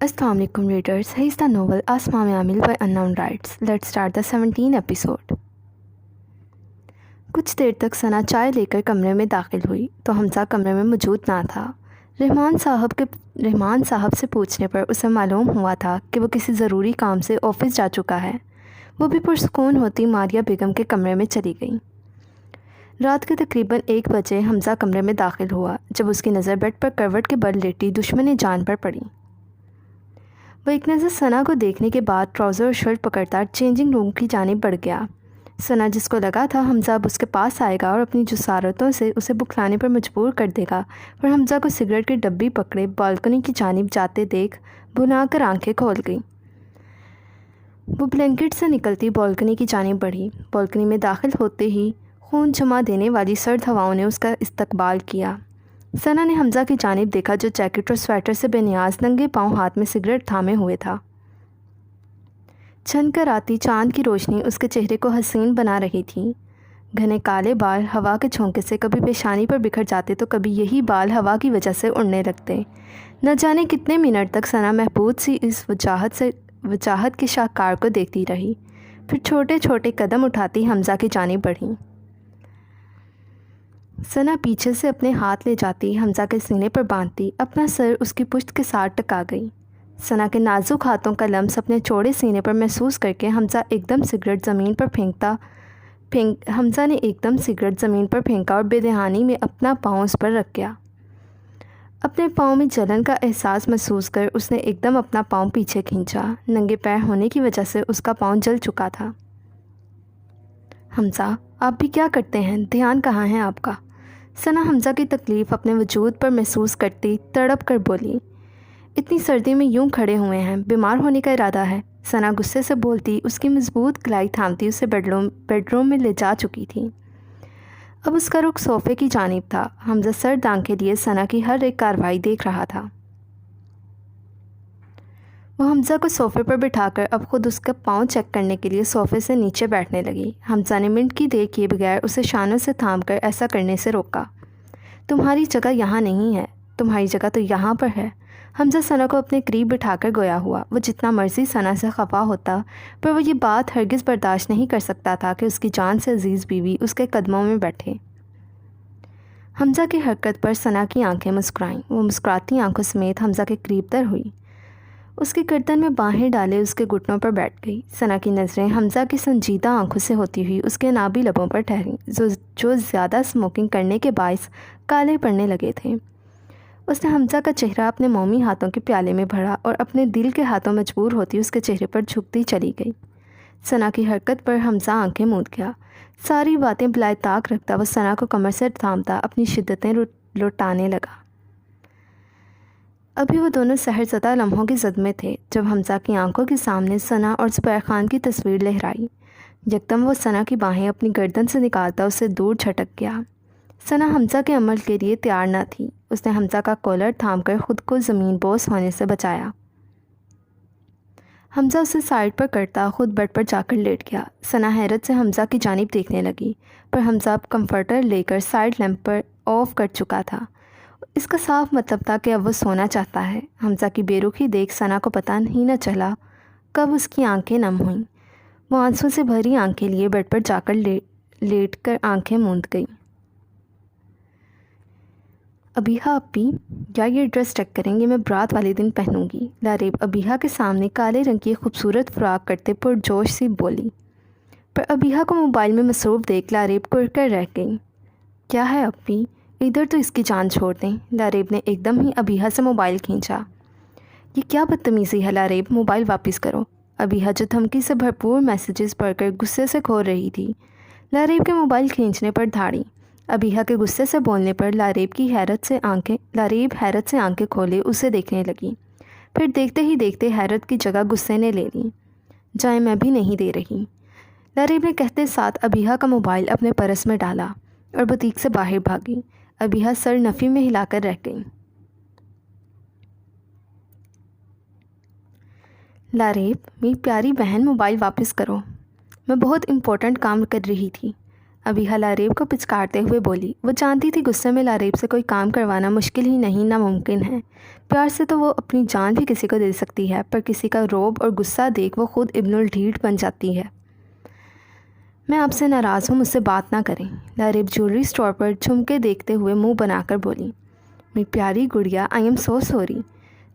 Assalamu alaikum readers. Here is the novel Asma Mein Amil by Unknown Rights. Let's start the 17th episode. कुछ देर तक सना चाय लेकर कमरे में दाखिल हुई तो हमज़ा कमरे में मौजूद ना था। रहमान साहब से पूछने पर उसे मालूम हुआ था कि वो किसी ज़रूरी काम से ऑफ़िस जा चुका है। वो भी पुरसुकून होती मारिया बेगम के कमरे में चली गई। रात के तकरीबन 1 बजे हमज़ा कमरे में दाखिल हुआ जब उसकी नज़र बेड पर करवट के बल लेटी दुश्मन जान पर पड़ी। वह एक नज़र सना को देखने के बाद ट्राउज़र और शर्ट पकड़ता चेंजिंग रूम की जानिब बढ़ गया। सना जिसको लगा था हमज़ा अब उसके पास आएगा और अपनी जुसारतों से उसे बुखलाने पर मजबूर कर देगा, पर हमज़ा को सिगरेट की डब्बी पकड़े बालकनी की जानिब जाते देख भुनाकर आंखें खोल गई। वो ब्लैंकेट से निकलती बालकनी की जानिब बढ़ी। बालकनी में दाखिल होते ही खून जमा देने वाली सर्द हवाओं ने उसका इस्तकबाल किया। सना ने हमज़ा की जानिब देखा जो जैकेट और स्वेटर से बेनियाज नंगे पांव हाथ में सिगरेट थामे हुए था। छन कर आती चांद की रोशनी उसके चेहरे को हसीन बना रही थी। घने काले बाल हवा के झोंके से कभी पेशानी पर बिखर जाते तो कभी यही बाल हवा की वजह से उड़ने लगते। न जाने कितने मिनट तक सना महबूब सी इस वजाहत के शाहकार को देखती रही, फिर छोटे छोटे कदम उठाती हमज़ा की जानिब बढ़ी। सना पीछे से अपने हाथ ले जाती हमज़ा के सीने पर बांधती अपना सर उसकी पुश्त के साथ टका गई। सना के नाजुक हाथों का लम्स अपने चौड़े सीने पर महसूस करके हमज़ा ने एकदम सिगरेट ज़मीन पर फेंका और बेदहानी में अपना पाँव उस पर रख गया। अपने पाँव में जलन का एहसास महसूस कर उसने एकदम अपना पाँव पीछे खींचा। नंगे पैर होने की वजह से उसका पाँव जल चुका था। हमज़ा, आप भी क्या करते हैं? ध्यान कहाँ है आपका? सना हमज़ा की तकलीफ़ अपने वजूद पर महसूस करती तड़प कर बोली। इतनी सर्दी में यूं खड़े हुए हैं, बीमार होने का इरादा है? सना गुस्से से बोलती उसकी मजबूत कलाई थामती उसे बेडरूम में ले जा चुकी थी। अब उसका रुख सोफ़े की जानिब था। हमज़ा सर्द आंखें लिए सना की हर एक कार्रवाई देख रहा था। वो हमज़ा को सोफ़े पर बिठाकर अब खुद उसका पाँव चेक करने के लिए सोफ़े से नीचे बैठने लगी। हमज़ा ने मिनट की देर किए बगैर उसे शानों से थामकर ऐसा करने से रोका। तुम्हारी जगह यहाँ नहीं है, तुम्हारी जगह तो यहाँ पर है। हमज़ा सना को अपने करीब बिठाकर गोया हुआ। वो जितना मर्ज़ी सना से खफा होता, पर वो ये बात हरगिज़ बर्दाश्त नहीं कर सकता था कि उसकी जान से अजीज़ बीवी उसके कदमों में बैठे। हमज़ा की हरकत पर सना की आंखें मुस्कुराईं। वो मुस्कुराती आंखों समेत हमज़ा के करीब तर हुई, उसकी गर्दन में बाहें डाले उसके घुटनों पर बैठ गई। सना की नज़रें हमज़ा की संजीदा आंखों से होती हुई उसके नाभी लबों पर ठहरीं जो ज़्यादा स्मोकिंग करने के बायस काले पड़ने लगे थे। उसने हमज़ा का चेहरा अपने मोमी हाथों के प्याले में भरा और अपने दिल के हाथों मजबूर होती उसके चेहरे पर झुकती चली गई। सना की हरकत पर हमज़ा आंखें मूंद गया। सारी बातें बुलाए ताक रखता वो सना को कमर से थामता अपनी शिद्दतें लुटाने लगा। अभी वो दोनों सहरज़दा लम्हों की ज़द में थे जब हमज़ा की आंखों के सामने सना और ज़ुबैर खान की तस्वीर लहराई। यकदम वो सना की बाहें अपनी गर्दन से निकालता उससे दूर झटक गया। सना हमज़ा के अमल के लिए तैयार न थी। उसने हमज़ा का कॉलर थामकर ख़ुद को ज़मीन बोस होने से बचाया। हमज़ा उसे साइड पर करता खुद बेड पर जाकर लेट गया। सना हैरत से हमज़ा की जानिब देखने लगी, पर हमज़ा अब कंफर्टर लेकर साइड लैंप पर ऑफ कर चुका था। इसका साफ मतलब था कि अब वो सोना चाहता है। हमज़ा की बेरुखी देख सना को पता ही न चला कब उसकी आंखें नम हुईं। वो आंसू से भरी आंखें लिए बेड पर जाकर लेट कर आंखें मूंद गई। अबीहा अपी, या ये ड्रेस चेक करेंगे, मैं बारात वाले दिन पहनूंगी। लारेब अबीहा के सामने काले रंग की खूबसूरत फ्रॉक करते पुरजोश सी बोली, पर अबीहा को मोबाइल में मसरूफ़ देख लारेब कुरकर रह गई। क्या है अपी, इधर तो इसकी जान छोड़ दें। लारेब ने एकदम ही अबीहा से मोबाइल खींचा। ये क्या बदतमीज़ी है लारेब, मोबाइल वापस करो। अबीहा जो धमकी से भरपूर मैसेजेस पढ़कर गुस्से से खो रही थी, लारेब के मोबाइल खींचने पर धाड़ी। अबीहा के गुस्से से बोलने पर लारेब हैरत से आंखें खोले उसे देखने लगी। फिर देखते ही देखते हैरत की जगह गुस्से ने ले ली। जाए, मैं भी नहीं दे रही, लारेब ने कहते साथ अबीहा का मोबाइल अपने पर्स में डाला और बुटीक से बाहर भागी। अबीहा सर नफ़ी में हिलाकर रह गई। लारेब, मेरी प्यारी बहन, मोबाइल वापस करो, मैं बहुत इम्पोर्टेंट काम कर रही थी। अबीहा लारेब को पिचकारते हुए बोली। वो जानती थी गुस्से में लारेब से कोई काम करवाना मुश्किल ही नहीं नामुमकिन है। प्यार से तो वो अपनी जान भी किसी को दे सकती है, पर किसी का रोब और गुस्सा देख वो खुद इब्नुल ढीठ बन जाती है। मैं आपसे नाराज़ हूँ, मुझसे बात ना करें। लारेब ज्वेलरी स्टोर पर झुमके देखते हुए मुंह बनाकर बोली। मेरी प्यारी गुड़िया, आई एम सो सॉरी।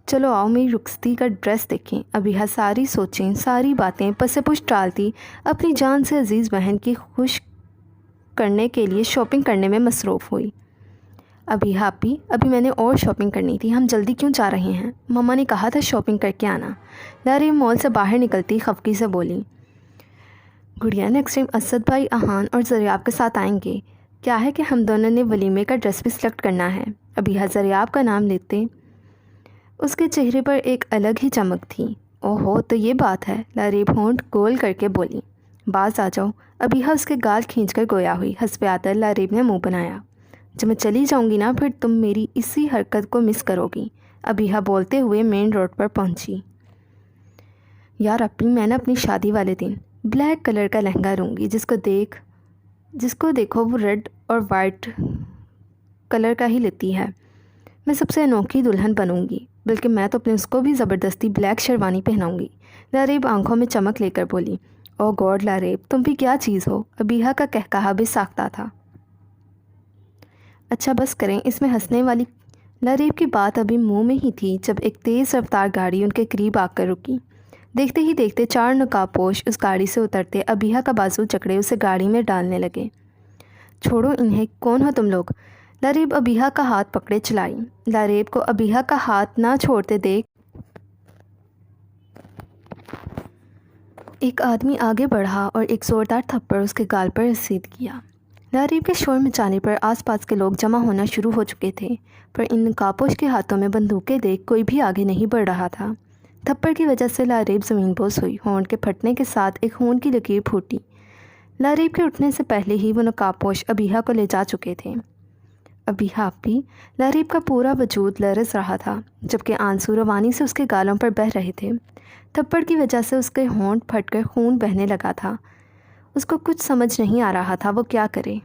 चलो आओ मेरी रुखसती का ड्रेस देखें। अबीहा सारी सोचें, सारी बातें पसे-पुश टालती अपनी जान से अजीज़ बहन की खुश करने के लिए शॉपिंग करने में मसरूफ़ हुई। अबीहा अपी, अभी मैंने और शॉपिंग करनी थी, हम जल्दी क्यों जा रहे हैं? मम्मा ने कहा था शॉपिंग करके आना। लारेब मॉल से बाहर निकलती खफकी से बोली। गुड़िया, नेक्स्ट टाइम असद भाई, अहान और ज़रियाब के साथ आएंगे। क्या है कि हम दोनों ने वलीमे का ड्रेस भी सिलेक्ट करना है। अबीहा ज़रियाब का नाम लेते उसके चेहरे पर एक अलग ही चमक थी। ओहो, तो ये बात है। लारेब होंठ गोल करके बोली। बाज आ जाओ। अबीहा उसके गाल खींचकर गोया हुई। हंसपे आकर लारेब ने मुंह बनाया। जब मैं चली जाऊंगी ना, फिर तुम मेरी इसी हरकत को मिस करोगी। अबीहा बोलते हुए मेन रोड पर पहुंची। यार अपनी, मैं ना अपनी शादी वाले दिन ब्लैक कलर का लहंगा लूँगी, जिसको देखो वो रेड और वाइट कलर का ही लेती है। मैं सबसे अनोखी दुल्हन बनूंगी, बल्कि मैं तो अपने उसको भी ज़बरदस्ती ब्लैक शेरवानी पहनाऊंगी। लारेब आंखों में चमक लेकर बोली। ओह गॉड लारेब, तुम भी क्या चीज़ हो। अबीहा का कहकहा भी साख्ता था। अच्छा बस करें, इसमें हंसने वाली। लारेब की बात अभी मुंह में ही थी जब एक तेज़ रफ्तार गाड़ी उनके करीब आकर रुकी। देखते ही देखते 4 नकाबपोश उस गाड़ी से उतरते अबीहा का बाजू जकड़े उसे गाड़ी में डालने लगे। छोड़ो इन्हें, कौन हो तुम लोग? लारेब अबीहा का हाथ पकड़े चलाई। लारेब को अबीहा का हाथ ना छोड़ते देख एक आदमी आगे बढ़ा और एक ज़ोरदार थप्पड़ उसके गाल पर रसीद किया। लारेब के शोर मचाने पर आसपास के लोग जमा होना शुरू हो चुके थे, पर इन नकाबपोश के हाथों में बंदूकें देख कोई भी आगे नहीं बढ़ रहा था। थप्पड़ की वजह से लारेब ज़मीन बोस हुई। होंठ के फटने के साथ एक खून की लकीर फूटी। लारेब के उठने से पहले ही वो नकाबपोश अबीहा को ले जा चुके थे। अबीहा भी, लारेब का पूरा वजूद लरज़ रहा था, जबकि आंसू रवानी से उसके गालों पर बह रहे थे। थप्पड़ की वजह से उसके होंठ फटकर खून बहने लगा था। उसको कुछ समझ नहीं आ रहा था वो क्या करे।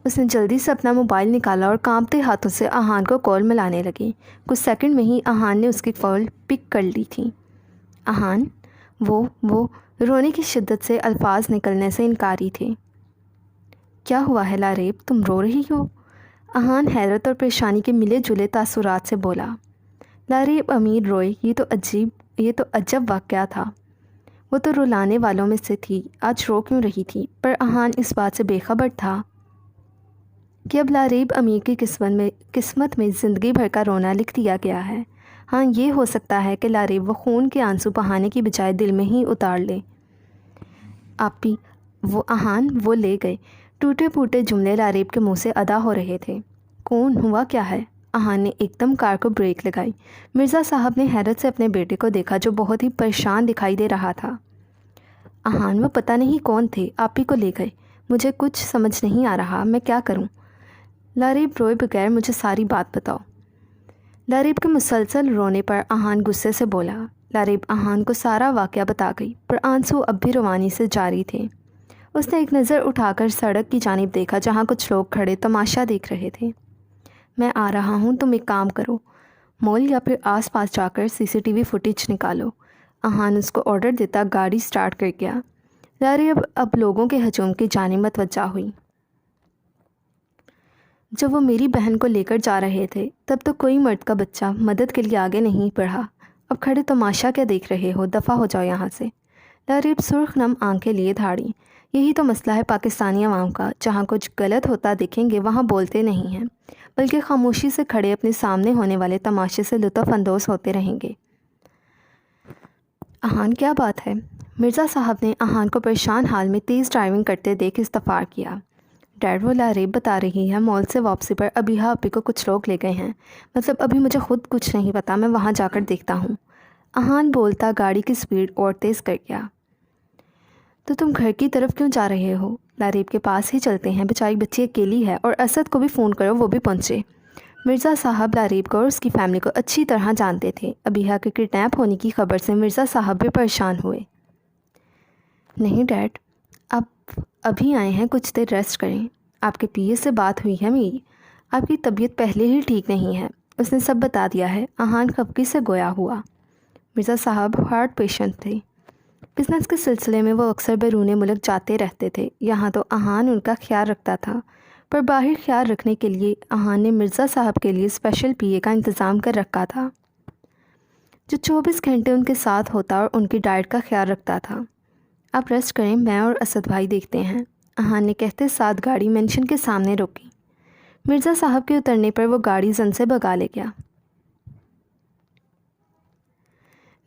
उसने जल्दी से अपना मोबाइल निकाला और कांपते हाथों से अहान को कॉल मिलाने लगी। कुछ सेकंड में ही अहान ने उसकी कॉल पिक कर ली थी। अहान, वो रोने की शिद्दत से अल्फाज निकलने से इनकारी थे। क्या हुआ है लारेब, तुम रो रही हो? अहान हैरत और परेशानी के मिले जुले तासुरात से बोला। लारेब अमीर रोए। ये तो अजब वाक़या था। वो तो रुलाने वालों में से थी, आज रो क्यों रही थी? पर अहान इस बात से बेखबर था कि अब लारेब अमीर की किस्मत में ज़िंदगी भर का रोना लिख दिया गया है। हाँ, ये हो सकता है कि लारेब वो खून के आंसू बहाने की बजाय दिल में ही उतार ले। आपी, वो ले गए। टूटे फूटे जुमले लारेब के मुंह से अदा हो रहे थे। कौन, हुआ क्या है? अहान ने एकदम कार को ब्रेक लगाई। मिर्ज़ा साहब ने हैरत से अपने बेटे को देखा, जो बहुत ही परेशान दिखाई दे रहा था। अहान, वो पता नहीं कौन थे, आपी को ले गए। मुझे कुछ समझ नहीं आ रहा, मैं क्या करूं? लारेब रोए बगैर मुझे सारी बात बताओ। लारेब के मुसलसल रोने पर अहान गुस्से से बोला। लारेब अहान को सारा वाक़या बता गई, पर आंसू अब भी रवानी से जारी थे। उसने एक नज़र उठाकर सड़क की जानिब देखा, जहाँ कुछ लोग खड़े तमाशा देख रहे थे। मैं आ रहा हूँ, तुम एक काम करो, मॉल या फिर आसपास जाकर सीसीटीवी फुटेज निकालो। अहान उसको ऑर्डर देता गाड़ी स्टार्ट कर गया। लारेब अब लोगों के हजूम की जानिब मतवज्जा हुई। जब वो मेरी बहन को लेकर जा रहे थे, तब तो कोई मर्द का बच्चा मदद के लिए आगे नहीं बढ़ा। अब खड़े तमाशा क्या देख रहे हो, दफ़ा हो जाओ यहाँ से। लारेब सुर्ख नम आंखें लिए धाड़ी। यही तो मसला है पाकिस्तानी अवाम का, जहाँ कुछ गलत होता दिखेंगे वहाँ बोलते नहीं हैं, बल्कि खामोशी से खड़े अपने सामने होने वाले तमाशे से लुत्फ़ अंदोज़ होते रहेंगे। अहान, क्या बात है? मिर्ज़ा साहब ने अहान को परेशान हाल में तेज़ ड्राइविंग करते देख इस्तफ़ार किया। डैड, वो लारेब बता रही है मॉल से वापसी पर अबीहा अपी को कुछ लोग ले गए हैं। मतलब अभी मुझे ख़ुद कुछ नहीं पता, मैं वहाँ जाकर देखता हूँ। अहान बोलता गाड़ी की स्पीड और तेज़ कर गया। तो तुम घर की तरफ क्यों जा रहे हो? लारेब के पास ही चलते हैं, बेचारी बच्ची अकेली है, और असद को भी फ़ोन करो, वो भी पहुँचे। मिर्ज़ा साहब लारेब को और उसकी फैमिली को अच्छी तरह जानते थे। अबीहा के किडनैप होने की खबर से मिर्ज़ा साहब भी परेशान हुए। नहीं डैड, अब آپ ابھی آئے ہیں, کچھ دیر ریسٹ کریں. آپ کے پی اے سے بات ہوئی ہے میری, آپ کی طبیعت پہلے ہی ٹھیک نہیں ہے, اس نے سب بتا دیا ہے. احان خفگی سے گویا ہوا. مرزا صاحب ہارٹ پیشنٹ تھے. بزنس کے سلسلے میں وہ اکثر بیرون ملک جاتے رہتے تھے. یہاں تو احان ان کا خیال رکھتا تھا, پر باہر خیال رکھنے کے لیے احان نے مرزا صاحب کے لیے اسپیشل پی اے کا انتظام کر رکھا تھا, جو 24 گھنٹے ان کے ساتھ ہوتا اور ان کی ڈائٹ کا خیال رکھتا تھا. آپ ریسٹ کریں, میں اور اسد بھائی دیکھتے ہیں, احان نے کہتے ساتھ گاڑی مینشن کے سامنے روکی. مرزا صاحب کے اترنے پر وہ گاڑی زن سے بھگا لے گیا.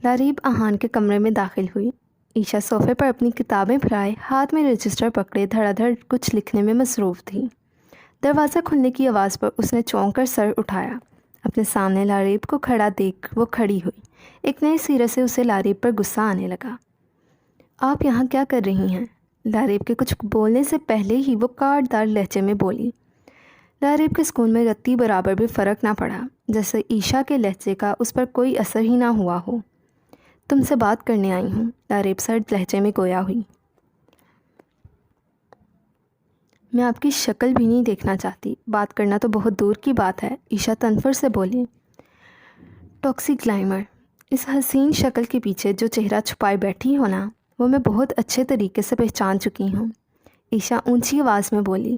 لاریب احان کے کمرے میں داخل ہوئی. عیشا صوفے پر اپنی کتابیں پھیلائے ہاتھ میں رجسٹر پکڑے دھڑا دھڑ کچھ لکھنے میں مصروف تھی. دروازہ کھلنے کی آواز پر اس نے چونک کر سر اٹھایا. اپنے سامنے لاریب کو کھڑا دیکھ وہ کھڑی ہوئی. ایک نئے سرے سے اسے لاریب پر غصہ آنے لگا. آپ یہاں کیا کر رہی ہیں؟ لاریب کے کچھ بولنے سے پہلے ہی وہ کاٹ دار لہجے میں بولی. لاریب کے سکون میں رتی برابر بھی فرق نہ پڑا, جیسے عیشا کے لہجے کا اس پر کوئی اثر ہی نہ ہوا ہو. تم سے بات کرنے آئی ہوں, لاریب سرد لہجے میں گویا ہوئی. میں آپ کی شکل بھی نہیں دیکھنا چاہتی, بات کرنا تو بہت دور کی بات ہے, عیشا تنفر سے بولی. ٹاکسی گلائمر, اس حسین شکل کے پیچھے جو چہرہ چھپائے بیٹھی ہو نا, وہ میں بہت اچھے طریقے سے پہچان چکی ہوں, عیشا اونچی آواز میں بولی.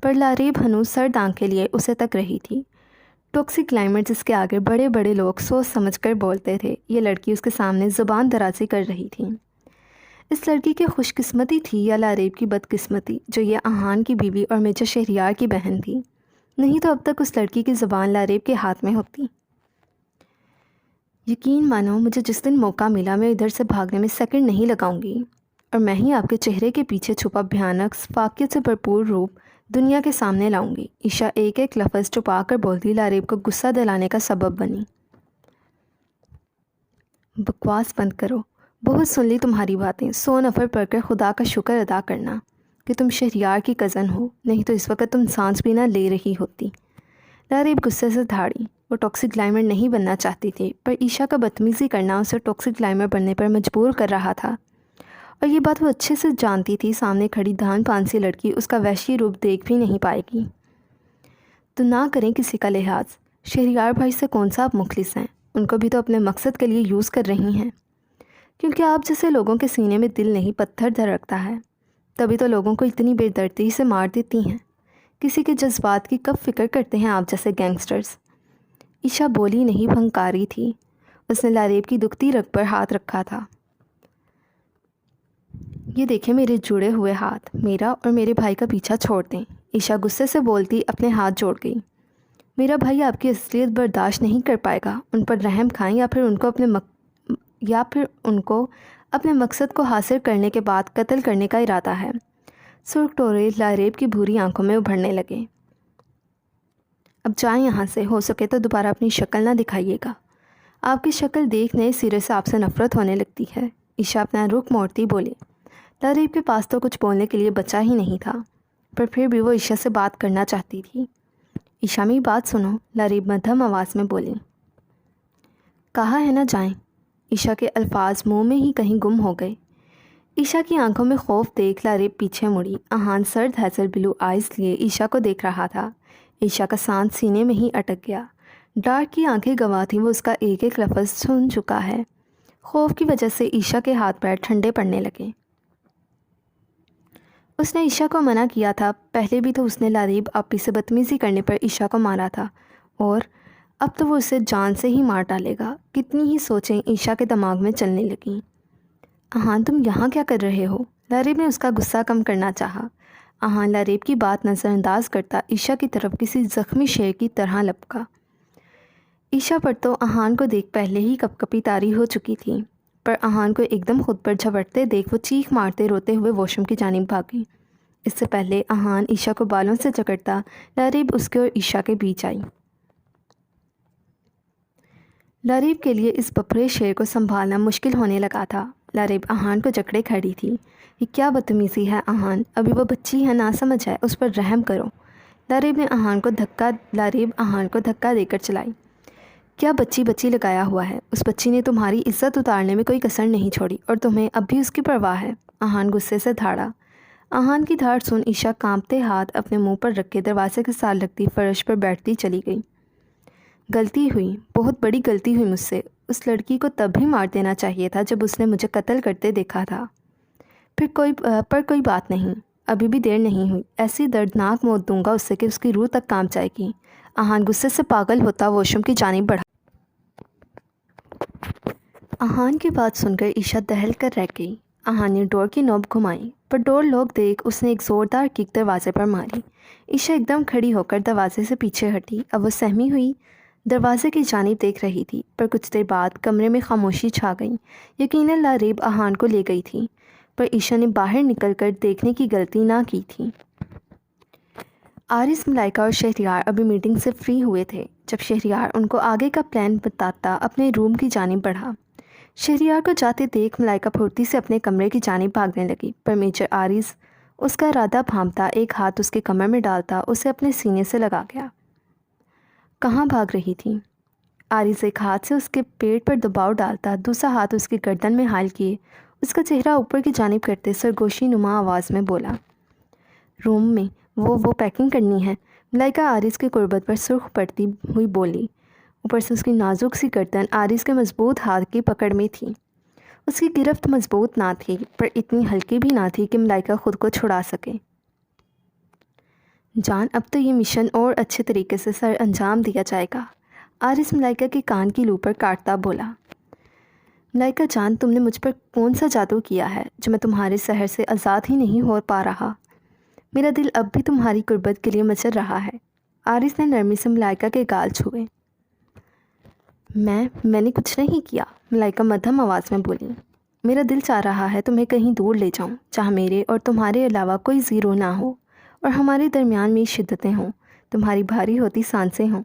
پر لاریب ہنوز سرد آنکھیں لیے اسے تک رہی تھی. ٹاکسی گلائمر جس کے آگے بڑے بڑے لوگ سوچ سمجھ کر بولتے تھے, یہ لڑکی اس کے سامنے زبان درازی کر رہی تھی. اس لڑکی کی خوش قسمتی تھی یا لاریب کی بدقسمتی جو یہ احان کی بیوی اور میجر شہریار کی بہن تھی؟ نہیں تو اب تک اس لڑکی کی زبان لاریب کے ہاتھ میں ہوتی. یقین مانو, مجھے جس دن موقع ملا میں ادھر سے بھاگنے میں سیکنڈ نہیں لگاؤں گی, اور میں ہی آپ کے چہرے کے پیچھے چھپا بھیانک فاقیت سے بھرپور روپ دنیا کے سامنے لاؤں گی. عیشا ایک ایک لفظ چھپا کر بولتی لاریب کو غصہ دلانے کا سبب بنی. بکواس بند کرو, بہت سن لی تمہاری باتیں. 100 نفر پڑھ کر خدا کا شکر ادا کرنا کہ تم شہریار کی کزن ہو, نہیں تو اس وقت تم سانس بھی نہ لے رہی ہوتی. لاریب غصے سے دھاڑی. وہ ٹاکسی گلائمر نہیں بننا چاہتی تھی, پر عیشا کا بدتمیزی کرنا اسے ٹاکسی گلائمر بننے پر مجبور کر رہا تھا, اور یہ بات وہ اچھے سے جانتی تھی. سامنے کھڑی دھان پانسی لڑکی اس کا وحشی روپ دیکھ بھی نہیں پائے گی. تو نہ کریں کسی کا لحاظ. شہریار بھائی سے کون سا آپ مخلص ہیں؟ ان کو بھی تو اپنے مقصد کے لیے یوز کر رہی ہیں, کیونکہ آپ جیسے لوگوں کے سینے میں دل نہیں پتھر دھر رکھتا ہے, تبھی تو لوگوں کو اتنی بے دردی سے مار دیتی ہیں. کسی کے جذبات کی کب فکر کرتے ہیں آپ جیسے گینگسٹرز؟ عیشا بولی نہیں, بھنکاری تھی. اس نے لاریب کی دکھتی رگ پر ہاتھ رکھا تھا. یہ دیکھیں میرے جڑے ہوئے ہاتھ, میرا اور میرے بھائی کا پیچھا چھوڑ دیں. عیشا غصے سے بولتی اپنے ہاتھ جوڑ گئی. میرا بھائی آپ کی اصلیت برداشت نہیں کر پائے گا. ان پر رحم کھائیں یا پھر ان کو اپنے مقصد کو حاصل کرنے کے بعد قتل کرنے کا ارادہ ہے. سرخ ٹورے لاریب کی بھوری آنکھوں میں ابھرنے لگے. اب جائیں یہاں سے, ہو سکے تو دوبارہ اپنی شکل نہ دکھائیے گا. آپ کی شکل دیکھ نئے سرے سے آپ سے نفرت ہونے لگتی ہے. عیشا اپنا رخ موڑتی بولی. لاریب کے پاس تو کچھ بولنے کے لیے بچا ہی نہیں تھا, پر پھر بھی وہ عیشا سے بات کرنا چاہتی تھی. عیشا میری بات سنو, لاریب مدھم آواز میں بولی. کہا ہے نہ جائیں. عیشا کے الفاظ منہ میں ہی کہیں گم ہو گئے. عیشا کی آنکھوں میں خوف دیکھ لاریب پیچھے مڑی. احان سرد ہیزل بلو آئز لیے عیشا کو دیکھ رہا تھا. عیشا کا سانس سینے میں ہی اٹک گیا. ڈارک کی آنکھیں گواہ تھیں, وہ اس کا ایک ایک لفظ سن چکا ہے. خوف کی وجہ سے عیشا کے ہاتھ پیر ٹھنڈے پڑنے لگے. اس نے عیشا کو منع کیا تھا. پہلے بھی تو اس نے لاریب آپی سے بدتمیزی کرنے پر عیشا کو مارا تھا, اور اب تو وہ اسے جان سے ہی مار ڈالے گا. کتنی ہی سوچیں عیشا کے دماغ میں چلنے لگیں. احان تم یہاں کیا کر رہے ہو؟ لاریب نے اس کا غصہ کم کرنا چاہا. احان لاریب کی بات نظر انداز کرتا عیشا کی طرف کسی زخمی شیر کی طرح لپکا. عیشا پر تو احان کو دیکھ پہلے ہی کپ کپی طاری ہو چکی تھی, پر احان کو ایک دم خود پر جھپٹتے دیکھ وہ چیخ مارتے روتے ہوئے واش روم کی جانب بھاگی. اس سے پہلے احان عیشا کو بالوں سے جکڑتا لاریب اس کے اور عیشا کے بیچ آئی. لاریب کے لیے اس بپھرے شیر کو سنبھالنا مشکل ہونے لگا تھا. لاریب احان کو جکڑے کھڑی تھی. یہ کیا بدتمیزی ہے احان, ابھی وہ بچی ہے, نہ سمجھ ہے, اس پر رحم کرو. لاریب احان کو دھکا دے کر چلائی. کیا بچی بچی لگایا ہوا ہے؟ اس بچی نے تمہاری عزت اتارنے میں کوئی کسر نہیں چھوڑی, اور تمہیں اب بھی اس کی پرواہ ہے. احان غصے سے دھاڑا. आहान की धार सुन ईशा कांपते हाथ अपने मुंह पर रख के दरवाजे के साथ लगती फर्श पर बैठती चली गई। गलती हुई, बहुत बड़ी गलती हुई मुझसे। उस लड़की को तब भी मार देना चाहिए था जब उसने मुझे कत्ल करते देखा था। पर कोई बात नहीं, अभी भी देर नहीं हुई। ऐसी दर्दनाक मौत दूंगा उससे कि उसकी रूह तक कांप जाएगी। आहान गुस्से से पागल होता वॉशरूम की जानिब बढ़ा। आहान की बात सुनकर ईशा दहल कर रह गई। आहान ने डोर की नोब घुमाई, पर डोर लॉक देख उसने एक ज़ोरदार किक दरवाजे पर मारी। ईशा एकदम खड़ी होकर दरवाजे से पीछे हटी। अब वो सहमी हुई दरवाजे की जानिब देख रही थी, पर कुछ देर बाद कमरे में खामोशी छा गई। यकीनन लारेब आहान को ले गई थी, पर ईशा ने बाहर निकलकर देखने की गलती ना की थी। आरिस, मलाइका और शहरियार अभी मीटिंग से फ्री हुए थे जब शहरियार उनको आगे का प्लान बताता अपने रूम की जानिब बढ़ा। शहरियार को जाते देख मलाइका फुर्ती से अपने कमरे की जानिब भागने लगी, पर मेजर आरिस उसका इरादा भांपता एक हाथ उसके कमर में डालता उसे अपने सीने से लगा गया। कहाँ भाग रही थी? आरिस एक हाथ से उसके पेट पर दबाव डालता, दूसरा हाथ उसकी गर्दन में हाल किए उसका चेहरा ऊपर की जानिब करते सरगोशी नुमा आवाज़ में बोला, रूम में वो पैकिंग करनी है। मलाइका आरिस की कुर्बत पर सुर्ख पड़ती हुई बोली। ऊपर से उसकी नाजुक सी गर्दन आरिस के मजबूत हाथ की पकड़ में थी। उसकी गिरफ्त मजबूत ना थी, पर इतनी हल्की भी ना थी कि मलाइका खुद को छुड़ा सके। जान, अब तो ये मिशन और अच्छे तरीके से सर अंजाम दिया जाएगा। आरिस मलाइका के कान की लू पर काटता बोला। मलाइका जान, तुमने मुझ पर कौन सा जादू किया है जो मैं तुम्हारे सहर से आज़ाद ही नहीं हो पा रहा? मेरा दिल अब भी तुम्हारी कुर्बत के लिए मचल रहा है। आरिस ने नरमी से मलाइका के गाल छुए। मैंने कुछ नहीं किया, मलाइका मध्यम आवाज़ में बोली। मेरा दिल चाह रहा है तुम्हें कहीं दूर ले जाऊं, जहाँ मेरे और तुम्हारे अलावा कोई ज़ीरो ना हो और हमारे दरमियान में शिद्दतें हों, तुम्हारी भारी होती सांसें हों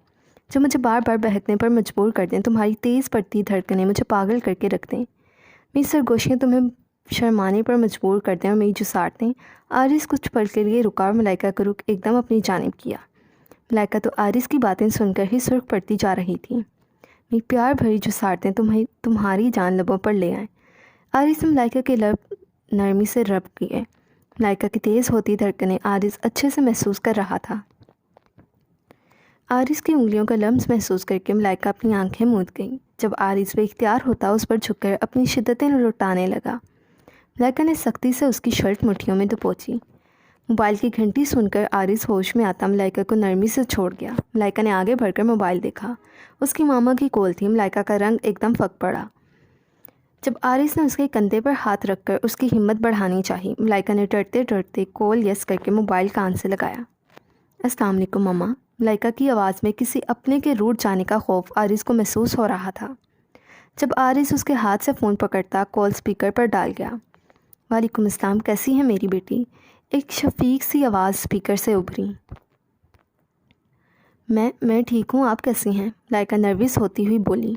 जो मुझे बार बार बहकने पर मजबूर कर दें, तुम्हारी तेज़ पड़ती धड़कनें मुझे पागल करके रख दें, मेरी सरगोशियाँ तुम्हें शर्माने पर मजबूर कर दें और मेरी जुसाट दें। आरिस कुछ पल के लिए रुका और मलाइका का रुख एकदम अपनी जानिब किया। मलाइका तो आरिस की बातें सुनकर ही सुर्ख पड़ती जा रही थी। मेरी प्यार भरी जुसाटें तुम्हारी जान लबों पर ले आएँ। आरिस ने मलाइका के लब नरमी से रब किए। मलाइका की तेज़ होती धड़कनें आरिस अच्छे से महसूस कर रहा था। आरिस की उंगलियों का लम्स महसूस करके मलाइका अपनी आंखें मूंद गई। जब आरिस बेइख्तियार होता उस पर झुककर अपनी शिद्दतें लुटाने लगा। मलाइका ने सख्ती से उसकी शर्ट मुट्ठियों में दबोची। मोबाइल की घंटी सुनकर आरिस होश में आता मलाइका को नरमी से छोड़ गया। मलाइका ने आगे बढ़कर मोबाइल देखा। उसकी मामा की कॉल थी। मलाइका का रंग एकदम फक पड़ा जब आरिस ने उसके कंधे पर हाथ रखकर उसकी हिम्मत बढ़ानी चाही। मलाइका ने डरते डरते कॉल यस करके मोबाइल कान से लगाया। अस्सलाम वालेकुम मामा। मलाइका की आवाज़ में किसी अपने के रूठ जाने का खौफ आरिस को महसूस हो रहा था। जब आरिस उसके हाथ से फ़ोन पकड़ता कॉल स्पीकर पर डाल गया। वालेकुम अस्सलाम, कैसी है मेरी बेटी? एक शफीक सी आवाज़ स्पीकर से उभरी। मैं ठीक हूँ, आप कैसी हैं? मलाइका नर्वस होती हुई बोली।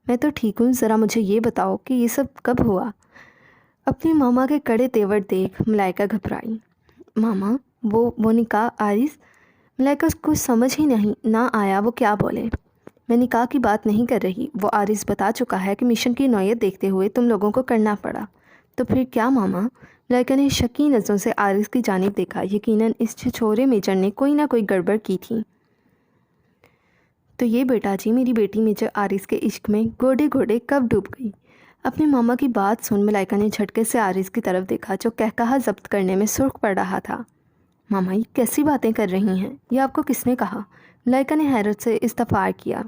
मैं तो ठीक हूँ, ज़रा मुझे ये बताओ कि ये सब कब हुआ? अपनी मामा के कड़े तेवर देख मलाइका घबराई। मामा, वो निकाह? आरिस, मलाइका को समझ ही नहीं ना आया वो क्या बोले। मैं निकाह की बात नहीं कर रही, वो आरिस बता चुका है कि मिशन की नौयत देखते हुए तुम लोगों को करना पड़ा। तो फिर क्या मामा? मलाइका ने शकी नज़रों से आरिस की जानिब देखा। यकीनन इस छिछोरे मेजर ने कोई ना कोई गड़बड़ की थी। तो ये बेटा जी, मेरी बेटी मेजर आरिस के इश्क में गोडे गोडे कब डूब गई। अपनी मामा की बात सुन मलाइका ने झटके से आरिस की तरफ देखा जो कहकहा जब्त करने में सुर्ख पड़ रहा था। मामा, ये कैसी बातें कर रही हैं? ये आपको किसने कहा? मलाइका ने हैरत से इस्तफार किया।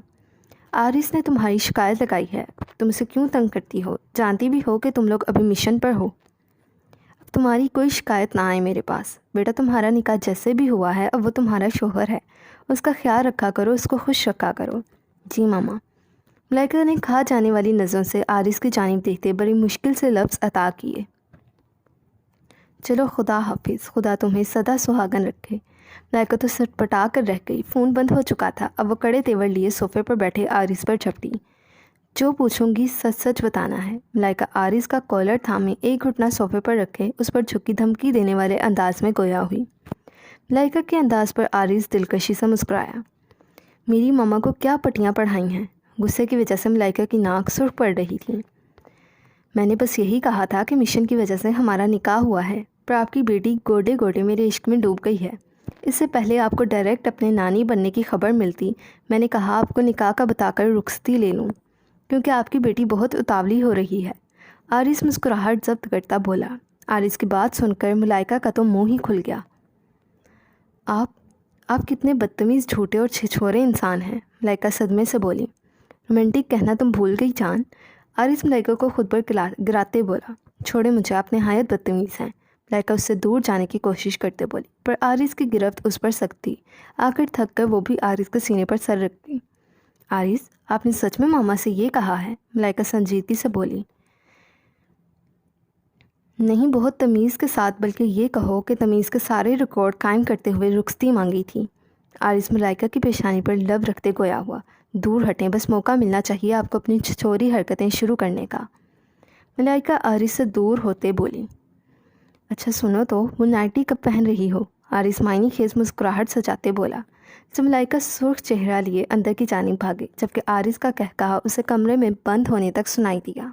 आरिस ने तुम्हारी शिकायत लगाई है। तुम उसे क्यों तंग करती हो? जानती भी हो कि तुम लोग अभी मिशन पर हो। अब तुम्हारी कोई शिकायत ना आए मेरे पास। बेटा, तुम्हारा निकाह जैसे भी हुआ है अब वो तुम्हारा शोहर है, उसका ख्याल रखा करो, उसको खुश रखा करो। जी मामा। मलाइका ने खा जाने वाली नज़रों से आरिस की जानिब देखते बड़ी मुश्किल से लफ्ज़ अता किए। चलो, खुदा हाफिज़, खुदा तुम्हें सदा सुहागन रखे। मलाइका तो सटपटा कर रह गई। फ़ोन बंद हो चुका था। अब वो कड़े तेवर लिए सोफ़े पर बैठे आरिस पर झपटी। जो पूछूंगी सच सच बताना है। मलाइका आरिस का कॉलर थामे एक घुटना सोफ़े पर रखे उस पर झुकी धमकी देने वाले अंदाज में गोया हुई। मलाइका के अंदाज पर आरिस दिलकशी से मुस्कुराया। मेरी मामा को क्या पट्टियाँ पढ़ाई हैं? गुस्से की वजह से मलाइका की नाक सुर्ख पड़ रही थी। मैंने बस यही कहा था कि मिशन की वजह से हमारा निकाह हुआ है। پر آپ کی بیٹی گوڈے گوڈے میرے عشق میں ڈوب گئی ہے۔ اس سے پہلے آپ کو ڈائریکٹ اپنے نانی بننے کی خبر ملتی، میں نے کہا آپ کو نکاح کا بتا کر رخصتی لے لوں، کیونکہ آپ کی بیٹی بہت اتاولی ہو رہی ہے۔ آرس مسکراہٹ ضبط کرتا بولا۔ آرس کی بات سن کر ملائکہ کا تو منہ ہی کھل گیا۔ آپ کتنے بدتمیز، جھوٹے اور چھچورے انسان ہیں، ملائکہ صدمے سے بولی۔ رومانٹک کہنا تم بھول گئی جان، آرس ملائکہ کو خود پر گراتے بولا۔ چھوڑے مجھے، آپ نہایت بدتمیز ہیں، ملائکہ اس سے دور جانے کی کوشش کرتے بولی، پر آرس کی گرفت اس پر سخت تھی۔ آخر تھک کر وہ بھی آرس کے سینے پر سر رکھ گئی۔ آرس، آپ نے سچ میں ماما سے یہ کہا ہے؟ ملائکہ سنجیدگی سے بولی۔ نہیں، بہت تمیز کے ساتھ، بلکہ یہ کہو کہ تمیز کے سارے ریکارڈ قائم کرتے ہوئے رخصتی مانگی تھی۔ آرس ملائکہ کی پیشانی پر لب رکھتے گویا ہوا۔ دور ہٹیں، بس موقع ملنا چاہیے آپ کو اپنی چھچوری حرکتیں شروع کرنے کا۔ ملائکہ آرس سے دور ہوتے بولی۔ اچھا سنو تو، وہ نائٹی کب پہن رہی ہو؟ آرس معنی خیز مسکراہٹ سجاتے بولا۔ جب ملائکہ سرخ چہرہ لیے اندر کی جانب بھاگے، جبکہ آرس کا قہقہا اسے کمرے میں بند ہونے تک سنائی دیا۔